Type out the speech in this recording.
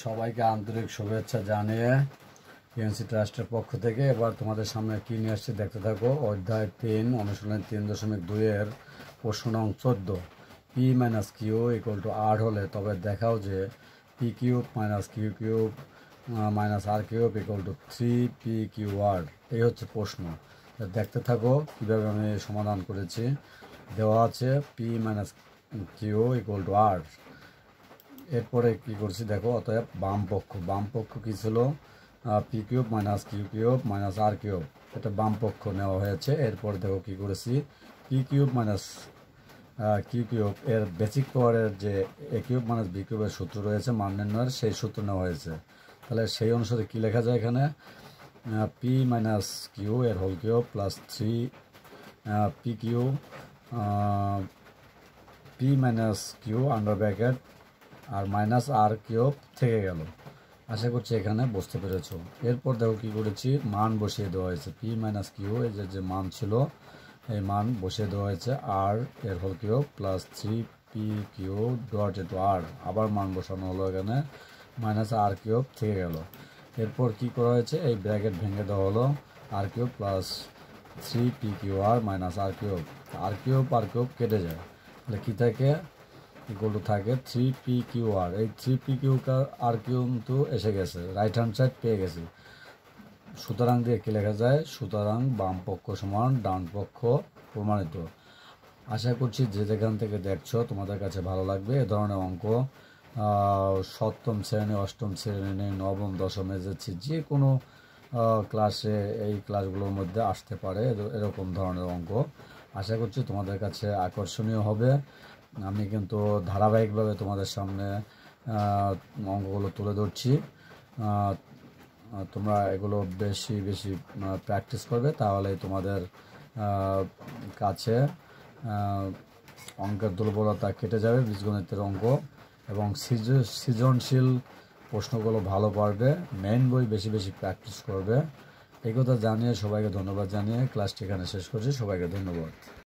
সবাইকে আন্তরিক শুভেচ্ছা জানিয়ে পিএনসি ট্রাস্টের পক্ষ থেকে এবার তোমাদের সামনে কি নিয়ে আসছে দেখতে থাকো। অধ্যায় 3 অনুশীলনী 3.2 এর প্রশ্ন নং 14। P minus Q equal to R হলে তবে দেখাও যে P cube minus Q cube minus R cube equal to 3 P Q R. এই হচ্ছে প্রশ্ন। দেখতে থাকো কীভাবে আমি সমাধান করেছি। দেওয়া আছে P minus Q equal to R. এরপরে কি করছি দেখো, অতএব বাম পক্ষ কি ছিল, P cube minus Q cube minus R cube, এটা বাম পক্ষ নেওয়া হয়েছে। এরপরে দেখো কি করেছি, P cube minus Q cube এর বেসিক পাওয়ারের যে এ কিউব মাইনাস বি কিউবের সূত্র রয়েছে মান নির্ণয়ের, সেই সূত্র নেওয়া হয়েছে। তাহলে সেই অনুসারে কি লেখা যায় এখানে, পি মাইনাস কিউ এর whole cube plus 3 P Q P minus Q under bracket আর মাইনাস আর কিউব থেকে গেল। আশা করছি এখানে বুঝতে পেরেছ। এরপর দেখো কি করেছি, মান বসিয়ে দেওয়া হয়েছে। পি মাইনাস কিউ এর যে মান ছিল এই মান বসিয়ে দেওয়া হয়েছে আর এর whole cube plus 3 P Q dot into R, আবার মান বসানো হলো এখানে, মাইনাস আর কিউব থেকে গেল। এরপর কি করা হয়েছে, এই ব্র্যাকেট ভেঙে দেওয়া হলো, আর কিউব প্লাস 3 পি কিউ আর মাইনাস আর কিউব কেটে যায়। তাহলে কী থাকে, ইকুয়াল টু থাকে 3পি কিউ আর। এই 3পি কিউ আর কিউ কিন্তু এসে গেছে, রাইট হ্যান্ড সাইড পেয়ে গেছি। সুতরাং দিয়ে কী লেখা যায়, সুতরাং বাম পক্ষ সমান ডান পক্ষ প্রমাণিত। আশা করছি যে যেখান থেকে দেখছো তোমাদের কাছে ভালো লাগবে। এ ধরনের অঙ্ক সপ্তম শ্রেণী, অষ্টম শ্রেণী, নবম, দশম এসেছি যে কোনো ক্লাসে এই ক্লাসগুলোর মধ্যে আসতে পারে এরকম ধরনের অঙ্ক। আশা করছি তোমাদের কাছে আকর্ষণীয় হবে। আমি কিন্তু ধারাবাহিকভাবে তোমাদের সামনে অঙ্কগুলো তুলে ধরছি। তোমরা এগুলো বেশি বেশি প্র্যাকটিস করবে, তাহলেই তোমাদের কাছে অঙ্কের দুর্বলতা কেটে যাবে, বীজগণিতের অঙ্ক এবং সৃজনশীল প্রশ্নগুলো ভালো পারবে। মেইন বই বেশি বেশি প্র্যাকটিস করবে। এই কথা জানিয়ে সবাইকে ধন্যবাদ জানিয়ে ক্লাসটি এখানে শেষ করছি। সবাইকে ধন্যবাদ।